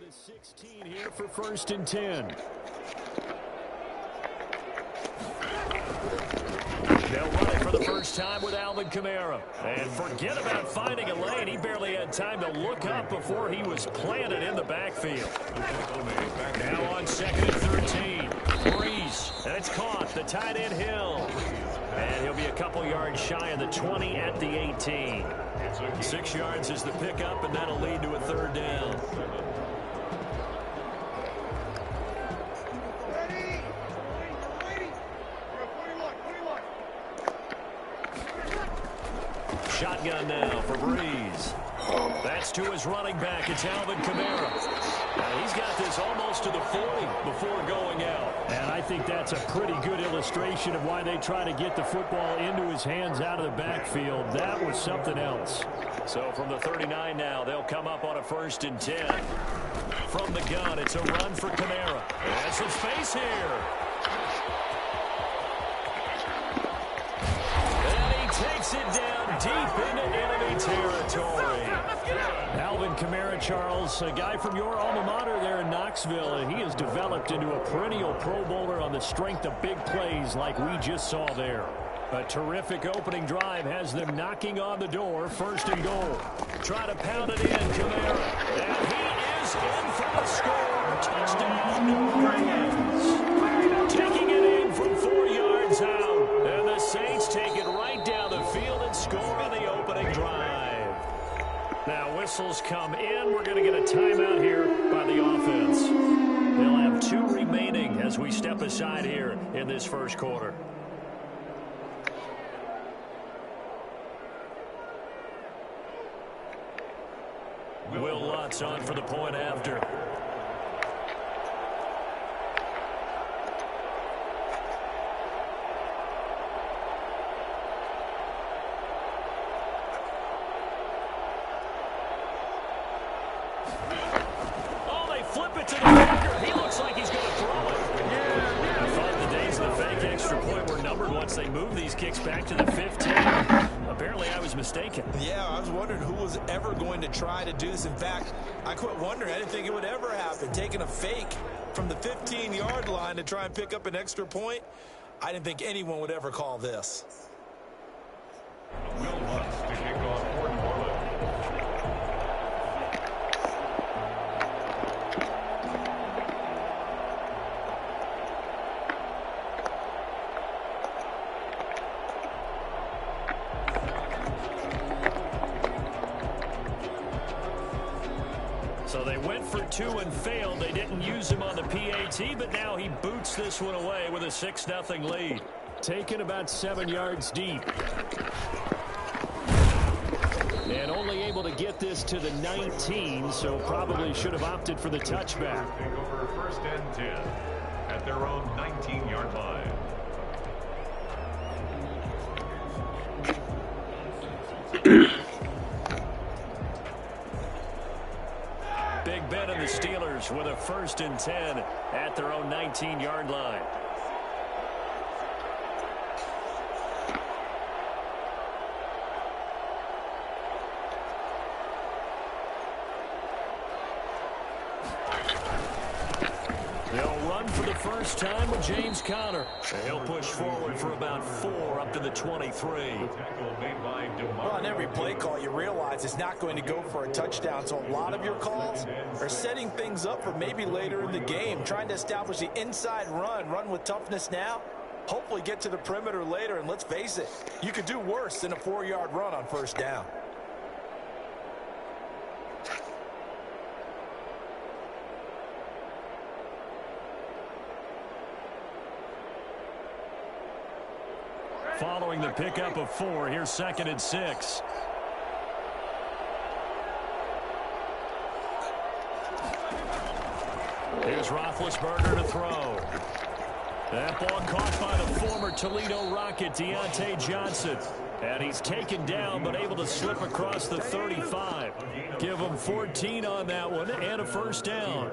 the 16 here for 1st and 10. They'll run it for the first time with Alvin Kamara. And forget about finding a lane. He barely had time to look up before he was planted in the backfield. Now on 2nd and 13. Breeze. And it's caught. The tight end Hill. And he'll be a couple yards shy of the 20 at the 18. 6 yards is the pickup, and that'll lead to a 3rd down. Shotgun now for Breeze. That's to his running back. It's Alvin Kamara. He's got this almost to the 40 before going out. And I think that's a pretty good illustration of why they try to get the football into his hands out of the backfield. That was something else. So from the 39 now, they'll come up on a 1st and 10. From the gun, it's a run for Kamara. That's some space here. Takes it down deep into enemy territory. Alvin Kamara, Charles, a guy from your alma mater there in Knoxville, and he has developed into a perennial Pro Bowler on the strength of big plays like we just saw there. A terrific opening drive has them knocking on the door. 1st and goal. Try to pound it in, Kamara. And he is in for the score. Touchdown, New Orleans. Taking it in from 4 yards out. And the Saints take it right down the field and score on the opening drive. Now whistles come in. We're going to get a timeout here by the offense. They'll have 2 remaining as we step aside here in this 1st quarter. Will Lutz on for the point after. Flip it to the backer. He looks like he's going to throw it. Yeah. I thought the days of the fake extra point were numbered once they moved these kicks back to the 15. Apparently, I was mistaken. Yeah, I was wondering who was ever going to try to do this. In fact, I quit wondering. I didn't think it would ever happen. Taking a fake from the 15-yard line to try and pick up an extra point, I didn't think anyone would ever call this. Will Lutz to kick off for New Orleans. So they went for 2 and failed. They didn't use him on the PAT, but now he boots this one away with a 6-0 lead. Taken about 7 yards deep. And only able to get this to the 19, so probably should have opted for the touchback. Take over 1st and 10 at their own 19-yard line. Big Ben and the Steelers with a 1st and 10 at their own 19-yard line. They'll run for the first time with James Conner. He'll push forward for about 4 up to the 23. Well, on every play call, you realize it's not going to go for a touchdown. So a lot of your calls are setting things up for maybe later in the game, trying to establish the inside run with toughness now, hopefully get to the perimeter later. And let's face it, you could do worse than a 4-yard run on 1st down. Following the pickup of 4, here's 2nd and 6. Here's Roethlisberger to throw. That ball caught by the former Toledo Rocket, Deontay Johnson. And he's taken down, but able to slip across the 35. Give him 14 on that one and a 1st down.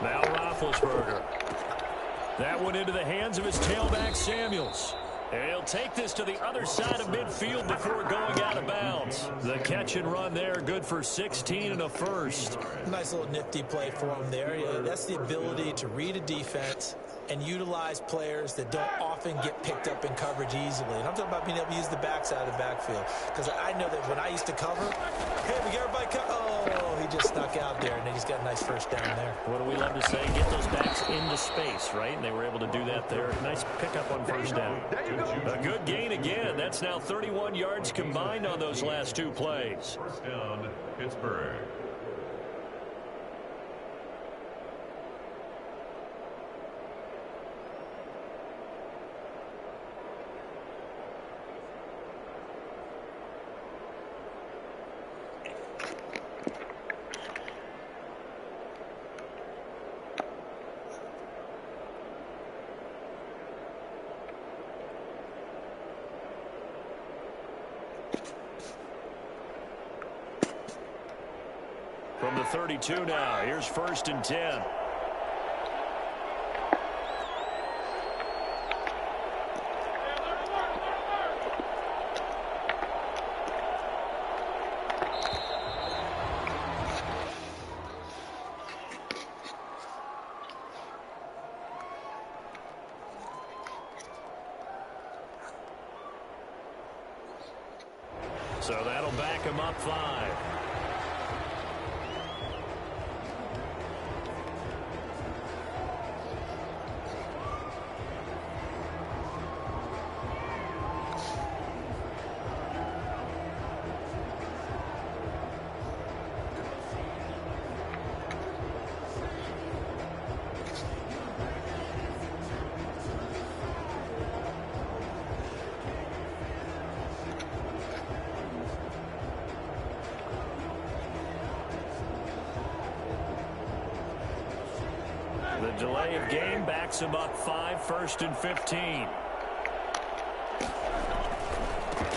Now Roethlisberger. That one into the hands of his tailback, Samuels. And he'll take this to the other side of midfield before going out of bounds. The catch and run there, good for 16 and a first. Nice little nifty play for him there. Yeah, that's the ability to read a defense and utilize players that don't often get picked up in coverage easily. And I'm talking about being able to use the backside of the backfield. Because I know that when I used to cover, hey, we got everybody cover. Oh, he just snuck out there, and then he's got a nice first down there. What do we love to say? Get those backs into space, right? And they were able to do that there. Nice pickup on first down. A good gain again. That's now 31 yards combined on those last two plays. First down, Pittsburgh. From the 32 now, here's first and 10. So that'll back him up 5. The delay of game backs him up 5, first and 15.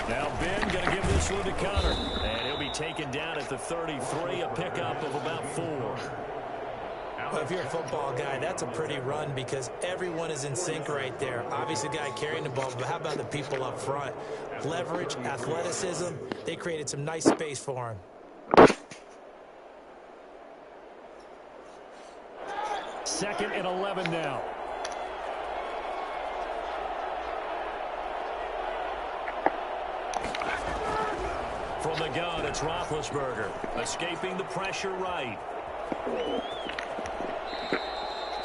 Now Ben going to give this one to Connor. And he'll be taken down at the 33, a pickup of about 4. Well, if you're a football guy, that's a pretty run because everyone is in sync right there. Obviously, the guy carrying the ball, but how about the people up front? Leverage, athleticism, they created some nice space for him. Second and 11 now. From the gun, it's Roethlisberger. Escaping the pressure right.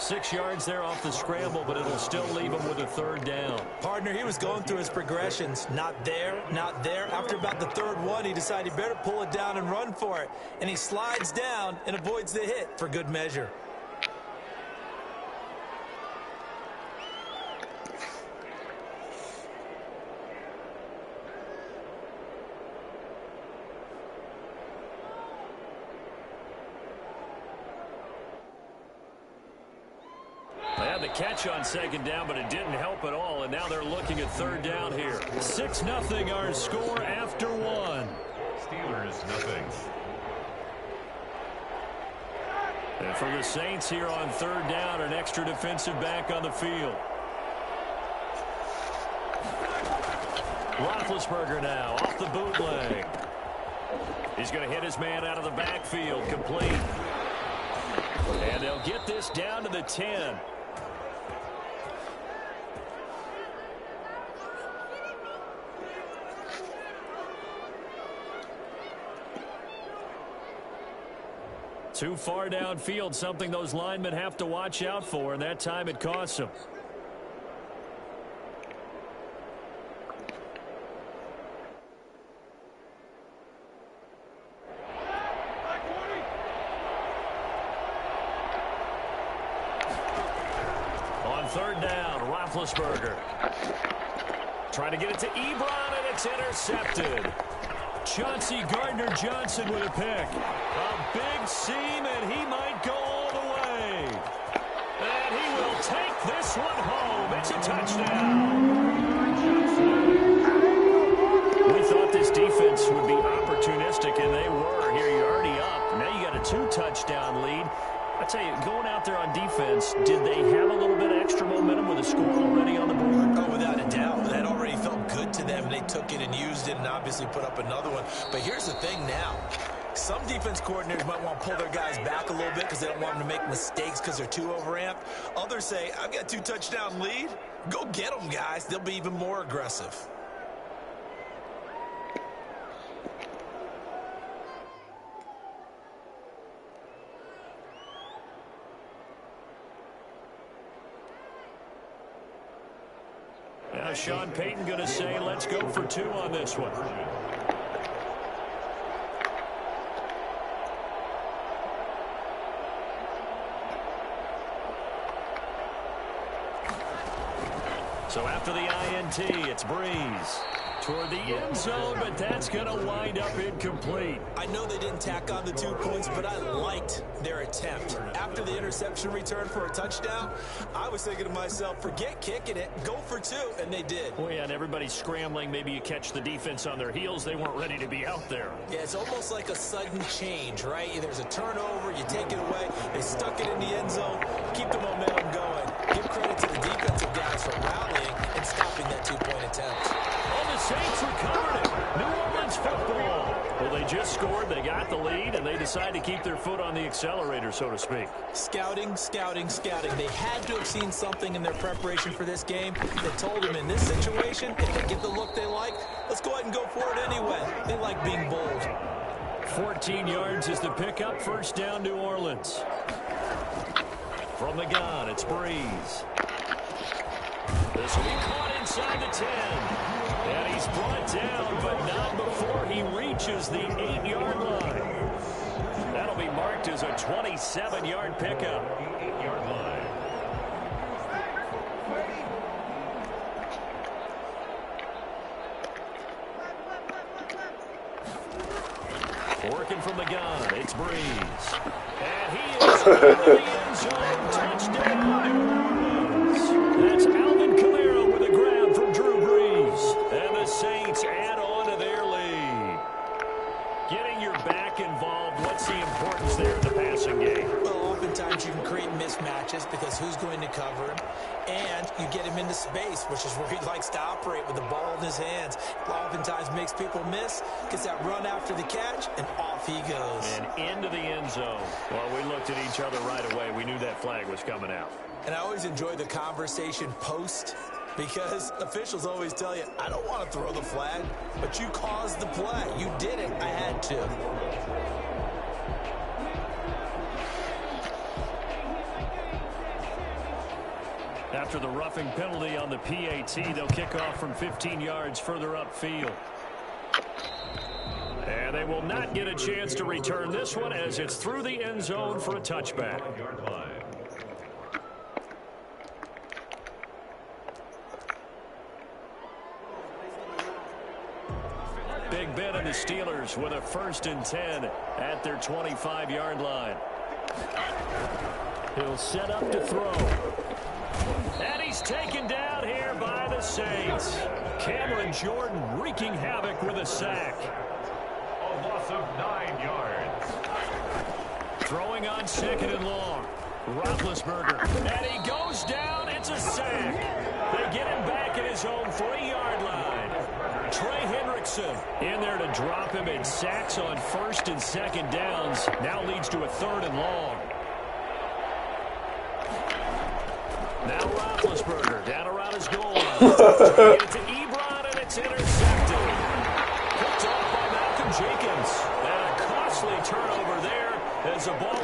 6 yards there off the scramble, but it'll still leave him with a third down. Partner, he was going through his progressions. Not there, not there. After about the third one, he decided he better pull it down and run for it. And he slides down and avoids the hit for good measure. They had the catch on second down, but it didn't help at all, and now they're looking at third down here. 6-0 our score after 1. Steelers, nothing. And for the Saints here on third down, an extra defensive back on the field. Roethlisberger now off the bootleg. He's going to hit his man out of the backfield, complete. And they'll get this down to the 10. Too far downfield, something those linemen have to watch out for, and that time it costs them. On third down, Roethlisberger. Trying to get it to Ebron, and it's intercepted. Chauncey Gardner-Johnson with a pick. A big seam, and he might go all the way. And he will take this one home. It's a touchdown. We thought this defense would be opportunistic, and they were. Here you're already up. Now you got a 2-touchdown lead. I tell you, going out there on defense, did they have a little bit of extra momentum with a score already on the board? Oh, without a doubt. That already felt good to them. They took it and used it and obviously put up another one. But here's the thing now. Some defense coordinators might want to pull their guys back a little bit because they don't want them to make mistakes because they're too overamped. Others say, I've got a 2-touchdown lead. Go get them, guys. They'll be even more aggressive. Now Sean Payton going to say, let's go for 2 on this one. So after the INT, it's Breeze toward the end zone, but that's going to wind up incomplete. I know they didn't tack on the 2 points, but I liked their attempt. After the interception return for a touchdown, I was thinking to myself, forget kicking it, go for 2, and they did. Oh, yeah, and everybody's scrambling. Maybe you catch the defense on their heels. They weren't ready to be out there. Yeah, it's almost like a sudden change, right? There's a turnover, you take it away, they stuck it in the end zone, keep the momentum going. Give credit to the defensive guys for rallying and stopping that 2-point attempt. Oh, the Saints recovered it. New Orleans football. Well, they just scored, they got the lead, and they decide to keep their foot on the accelerator, so to speak. Scouting, scouting, scouting. They had to have seen something in their preparation for this game that told them in this situation, if they get the look they like, let's go ahead and go for it anyway. They like being bold. 14 yards is the pickup. First down, New Orleans. From the gun, it's Breeze. This will be caught inside the 10. And he's brought down, but not before he reaches the 8-yard line. That'll be marked as a 27-yard pickup. 8-yard line. Working from the gun, it's Breeze. And he is into the end zone. Touchdown, New Orleans. That's Alvin Kamara with a grab from Drew Brees. And the Saints add on to their lead. Getting your back involved, what's the importance there in the passing game? Well, oftentimes you can create mismatches because who's going to cover him, and you get him into space, which is where he likes to operate with the ball in his hands. Oftentimes makes people miss, gets that run after the catch, and off he goes. And into the end zone. Well, we looked at each other right away. We knew that flag was coming out. And I always enjoy the conversation post, because officials always tell you, I don't want to throw the flag, but you caused the play. You did it. I had to. After the roughing penalty on the PAT, they'll kick off from 15 yards further upfield. And they will not get a chance to return this one as it's through the end zone for a touchback. 1-yard line. Big Ben and the Steelers with a 1st and 10 at their 25-yard line. He'll set up to throw. And he's taken down here by the Saints. Cameron Jordan wreaking havoc with a sack. A loss of 9 yards. Throwing on 2nd and long. Roethlisberger. And he goes down. It's a sack. They get him back at his own 3-yard line. Trey Hendrickson in there to drop him, and sacks on 1st and 2nd downs. Now leads to a 3rd and long. Now Roethlisberger down around his goal line. Get it to Ebron, and it's intercepted. Picked off by Malcolm Jenkins. And a costly turnover there as the ball